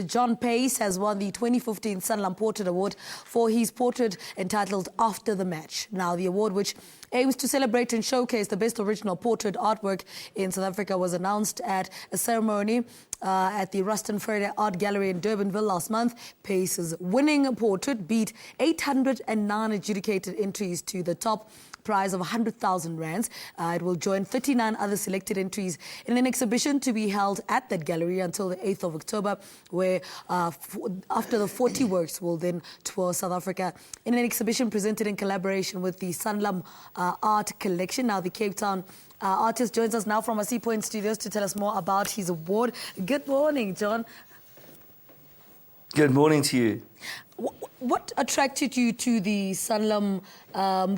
John Pace has won the 2015 Sanlam Portrait Award for his portrait entitled After the Match. Now, the award, which aims to celebrate and showcase the best original portrait artwork in South Africa, was announced at a ceremony at the Rust-en-Vrede Art Gallery in Durbanville last month. Pace's winning portrait beat 809 adjudicated entries to the top prize of 100,000 rands. It will join 39 other selected entries in an exhibition to be held at that gallery until the 8th of October, where after the 40 works will then tour South Africa in an exhibition presented in collaboration with the Sanlam Art Collection. Now, the Cape Town artist joins us now from our Sea Point studios to tell us more about his award. Good morning, John. Good morning to you. What attracted you to the Sanlam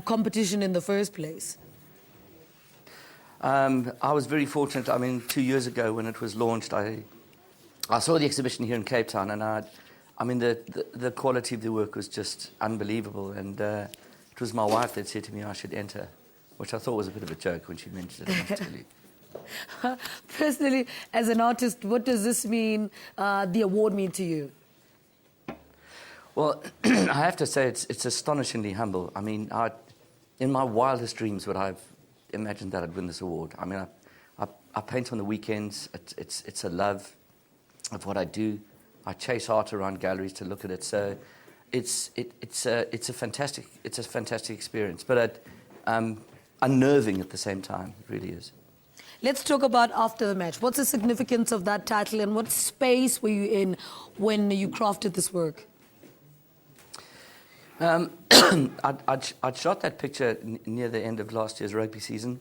competition in the first place? I was very fortunate. I mean, 2 years ago when it was launched, I saw the exhibition here in Cape Town, and I mean, the quality of the work was just unbelievable. And it was my wife that said to me I should enter, which I thought was a bit of a joke when she mentioned it, I must tell you. Personally, as an artist, what does this mean, the award mean to you? Well, I have to say it's astonishingly humble. I mean, in my wildest dreams would I have imagined that I'd win this award. I mean, I paint on the weekends. It's a love of what I do. I chase art around galleries to look at it. So it's a fantastic experience, but unnerving at the same time. It really is. Let's talk about After the Match. What's the significance of that title, and what space were you in when you crafted this work? I'd shot that picture near the end of last year's rugby season.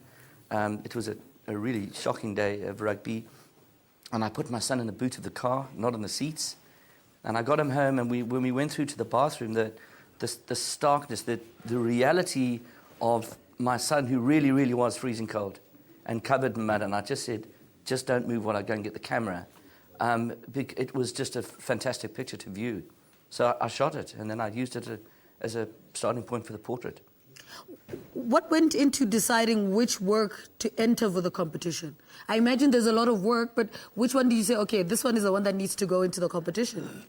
It was a really shocking day of rugby, and I put my son in the boot of the car, not in the seats, and I got him home, and when we went through to the bathroom, the starkness, the reality of my son, who really was freezing cold and covered in mud, and I just said, just don't move while I go and get the camera. It was just a fantastic picture to view. So I shot it, and then I used it as a starting point for the portrait. What went into deciding which work to enter for the competition? I imagine there's a lot of work, but which one do you say, okay, this one is the one that needs to go into the competition?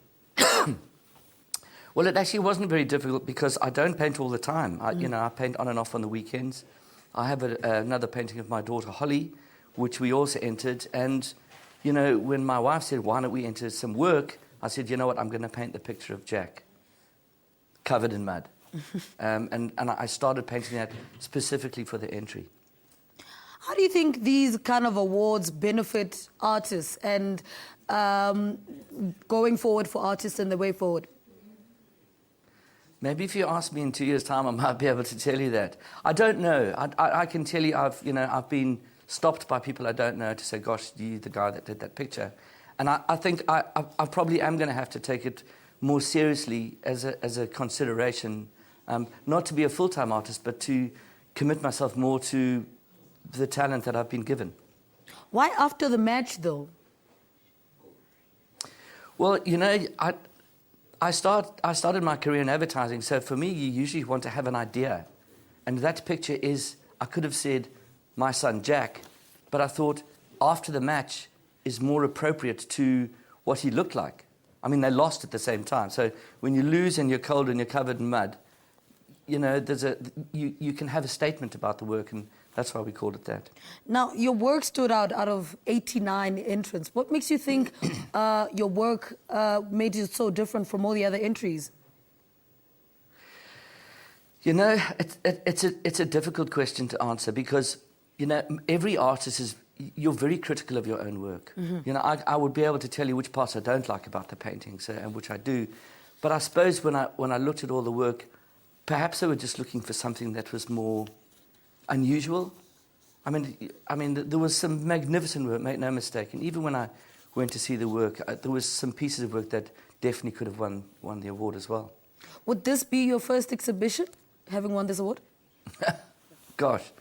Well, it actually wasn't very difficult because I don't paint all the time. I paint on and off on the weekends. I have another painting of my daughter Holly, which we also entered. And, you know, when my wife said, why don't we enter some work, I said, you know what, I'm going to paint the picture of Jack, covered in mud. And I started painting that specifically for the entry. How do you think these kind of awards benefit artists and going forward for artists and the way forward? Maybe if you ask me in 2 years' time, I might be able to tell you that. I don't know. I can tell you I've been stopped by people I don't know to say, gosh, you're the guy that did that picture. And I think I probably am going to have to take it more seriously as a consideration, not to be a full-time artist, but to commit myself more to the talent that I've been given. Why After the Match, though? Well, you know, I started my career in advertising, so for me, you usually want to have an idea. And that picture is, I could have said, my son Jack, but I thought After the Match is more appropriate to what he looked like. I mean, they lost at the same time. So when you lose and you're cold and you're covered in mud, you know, you can have a statement about the work, and that's why we called it that. Now, your work stood out of 89 entrants. What makes you think your work made it so different from all the other entries? You know, it's a difficult question to answer because, you know, every artist you're very critical of your own work. Mm-hmm. You know, I would be able to tell you which parts I don't like about the paintings and which I do. But I suppose when I looked at all the work, perhaps they were just looking for something that was more unusual. I mean, there was some magnificent work, make no mistake. And even when I went to see the work, there was some pieces of work that definitely could have won the award as well. Would this be your first exhibition, having won this award? Gosh.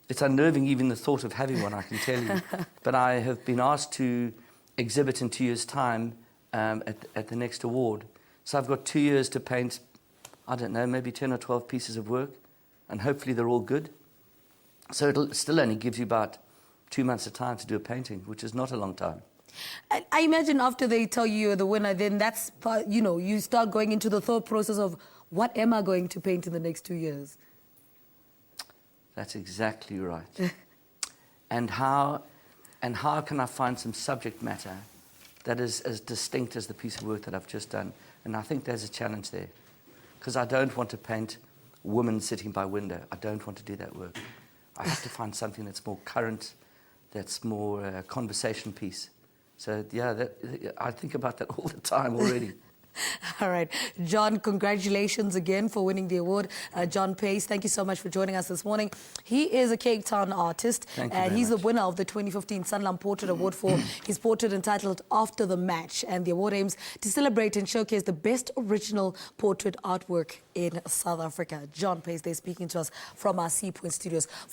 It's unnerving even the thought of having one, I can tell you. But I have been asked to exhibit in 2 years' time at the next award. So I've got 2 years to paint, I don't know, maybe 10 or 12 pieces of work, and hopefully they're all good. So it'll still only give you about 2 months of time to do a painting, which is not a long time. I imagine after they tell you you're the winner, then that's, you start going into the thought process of what am I going to paint in the next 2 years? That's exactly right. and how can I find some subject matter that is as distinct as the piece of work that I've just done? And I think there's a challenge there. Because I don't want to paint women sitting by window. I don't want to do that work. I have to find something that's more current, that's more conversation piece. So, yeah, I think about that all the time already. All right. John, congratulations again for winning the award. John Pace, thank you so much for joining us this morning. He is a Cape Town artist, and he's the winner of the 2015 Sanlam Portrait Award for his portrait entitled After the Match. And the award aims to celebrate and showcase the best original portrait artwork in South Africa. John Pace, they're speaking to us from our Sea Point studios.